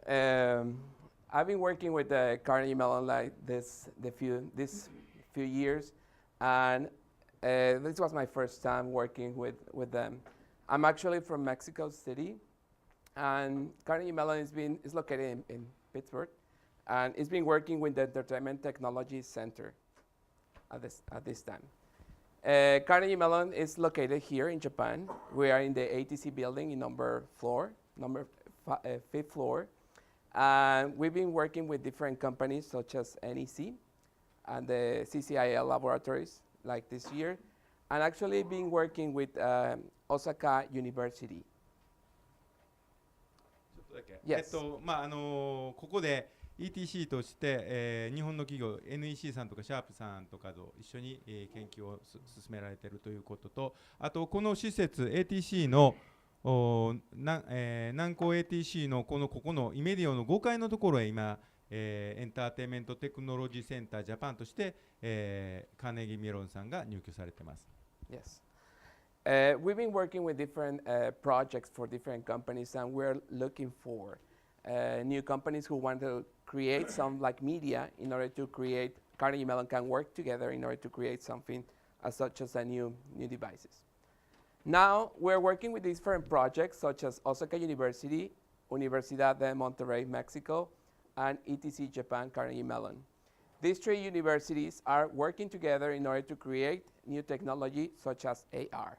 I've been working with the Carnegie Mellon like this few years, and this was my first time working with them. I'm actually from Mexico City, and Carnegie Mellon is located in Pittsburgh, and it's been working with the Entertainment Technology Center at this time. Carnegie Mellon is located here in Japan. We are in the ATC building in number 5th floor. And we've been working with different companies such as NEC and the CCIL laboratories like this year, and actually been working with Osaka University. ちょっとだけ。Yes. ここで ETC として、日本の企業 NEC さんとかシャープさんとかと一緒に、研究を進められているということと、あとこの施設 ATC の南高 ATC のここのiMedioの5階のところへ今、エンターテインメントテクノロジーセンタージャパンとして、カーネギーメロンさんが入居されています。Yes. We've been working with different projects for different companies, and we're looking for new companies who want to create some like media in order to create. Carnegie Mellon can work together in order to create something such as a new devices. Now we're working with different projects such as Osaka University, Universidad de Monterrey, Mexico, and ETC Japan, Carnegie Mellon. These three universities are working together in order to create new technology such as AR.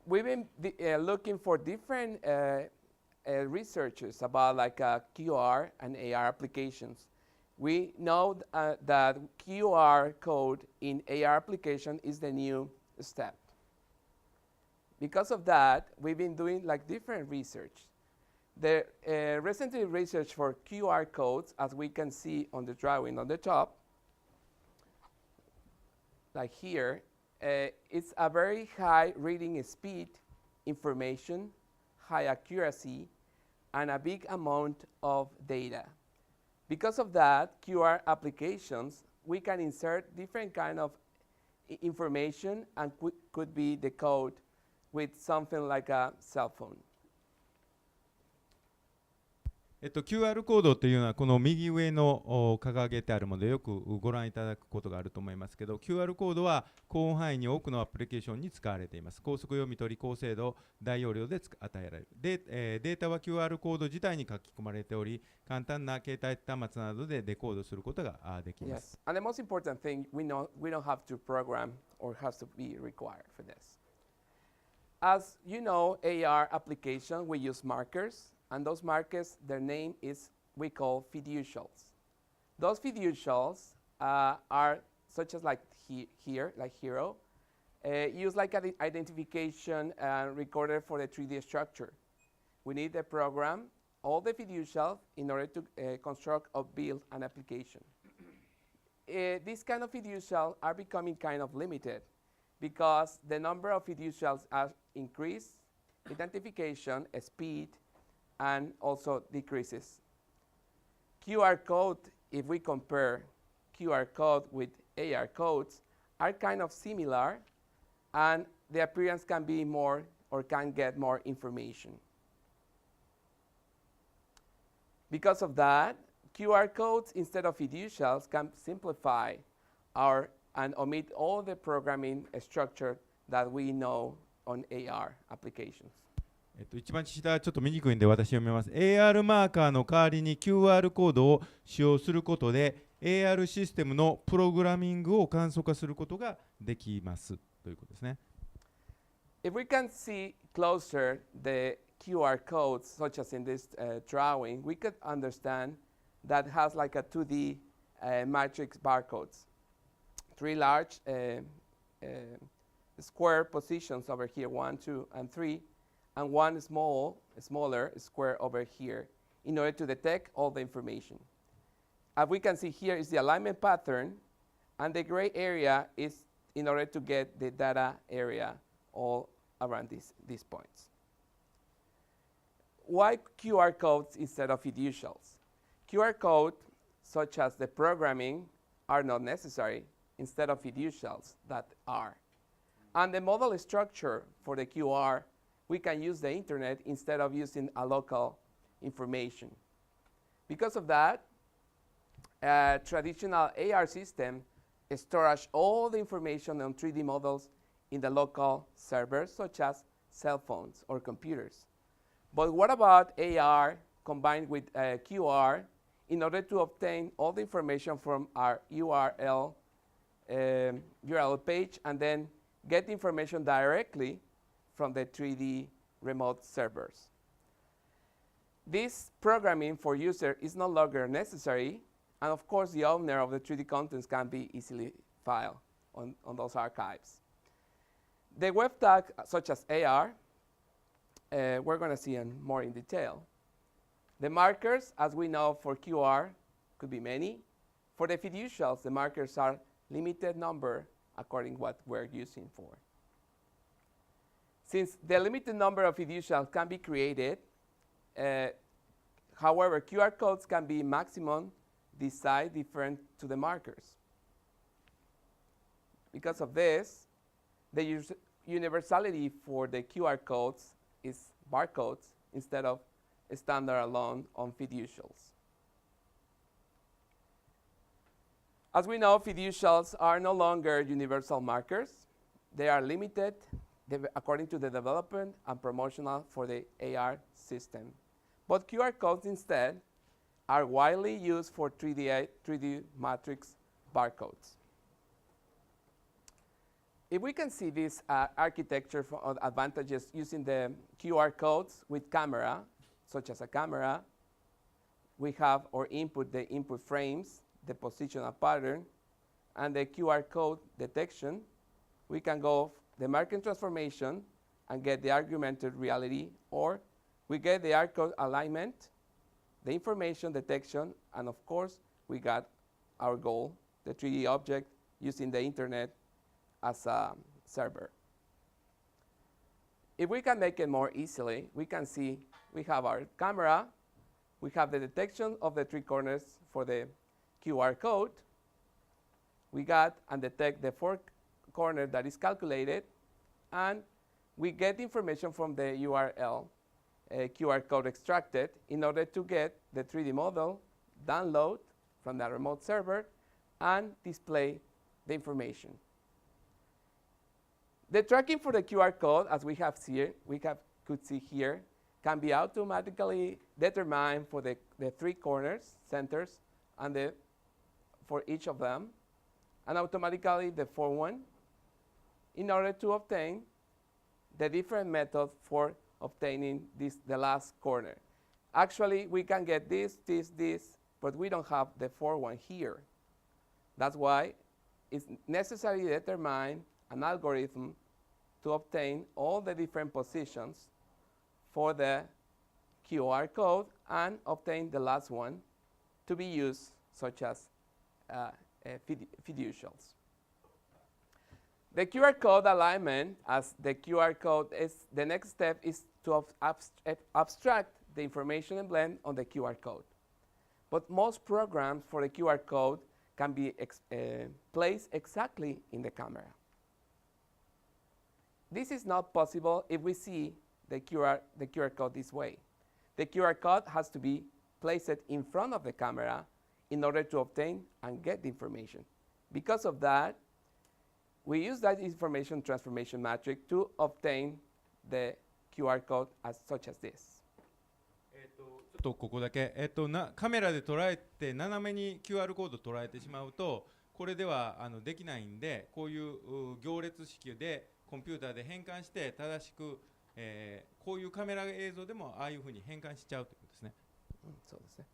We've been looking for different researchers about like QR and AR applications. We know that QR code in AR application is the new step. Because of that, we've been doing like different research. The recently research for QR codes, as we can see on the drawing on the top, like here, it's a very high reading speed, information, high accuracy, and a big amount of data. Because of that, QR applications, we can insert different kind of information and could be the code with something like a cell phone. QR コードというのはこの右上の掲げてあるものでよくご覧いただくことがあると思いますけど、 QR コードは高音範囲に多くのアプリケーションに使われています。高速読み取り、高精度、大容量で与えられる。データは QR コード自体に書き込まれており、簡単な携帯端末などでデコードすることができます。Yes. And the most important thing, we don't have to program or has to be required for this. As you know, AR application, we use markers. And those markers, their name is, we call fiducials. Those fiducials are such as like here, like hero, use like an identification recorder for the 3D structure. We need to program all the fiducials in order to construct or build an application. These kind of fiducials are becoming kind of limited because the number of fiducials are increased, identification, speed, and also decreases. QR code, if we compare QR code with AR codes, are kind of similar, and the appearance can be more or can get more information. Because of that, QR codes instead of fiducials can simplify and omit all the programming structure that we know on AR applications. 一番下はちょっと見にくいんで私読みます。AR マーカーの代わりに QR コードを使用することで AR システムのプログラミングを簡素化することができますということですね。If we can see closer the QR codes, such as in this drawing, we could understand that has like a 2D matrix barcodes. Three large square positions over here, 1, 2, and 3. And one smaller square over here in order to detect all the information. As we can see here is the alignment pattern, and the gray area is in order to get the data area all around these points. Why QR codes instead of fiducials? QR code, such as the programming, are not necessary instead of fiducials that are. And the model structure for the QR we can use the internet instead of using a local information. Because of that, a traditional AR system stores all the information on 3D models in the local servers, such as cell phones or computers. But what about AR combined with QR in order to obtain all the information from our URL page and then get information directly from the 3D remote servers? This programming for user is no longer necessary, and of course the owner of the 3D contents can be easily filed on those archives. The web tag, such as AR, we're going to see more in detail. The markers, as we know for QR, could be many. For the fiducials, the markers are limited number according what we're using for. Since the limited number of fiducials can be created, however, QR codes can be maximum this size different to the markers. Because of this, the universality for the QR codes is barcodes instead of standard alone on fiducials. As we know, fiducials are no longer universal markers. They are limited according to the development and promotional for the AR system. But QR codes instead are widely used for 3D matrix barcodes. If we can see this architecture for advantages using the QR codes with camera, such as a camera, we have our input, the input frames, the positional pattern, and the QR code detection. We can go the marking transformation and get the augmented reality, or we get the R code alignment, the information detection, and of course, we got our goal, the 3D object using the internet as a server. If we can make it more easily, we can see we have our camera, we have the detection of the 3 corners for the QR code. We got and detect the 4 corner that is calculated, and we get information from the URL QR code extracted in order to get the 3D model, download from the remote server, and display the information. The tracking for the QR code, as we have here, could see here, can be automatically determined for the 3 corners, centers, and for each of them, and automatically the 4th one, in order to obtain the different method for obtaining the last corner. Actually, we can get this, but we don't have the 4th one here. That's why it's necessary to determine an algorithm to obtain all the different positions for the QR code and obtain the last one to be used, such as fiducials. The QR code alignment, as the QR code is, the next step is to abstract the information and blend on the QR code. But most programs for the QR code can be placed exactly in the camera. This is not possible if we see the QR code this way. The QR code has to be placed in front of the camera in order to obtain and get the information. Because of that, we use that information transformation matrix to obtain the QR code such as this. ちょっとここだけ、カメラで捉えて斜めに QR コードを捉えてしまうと、これではできないんで、こういう行列式でコンピューターで変換して正しく、こういうカメラ映像でもああいうふうに変換しちゃうということですね。そうですね。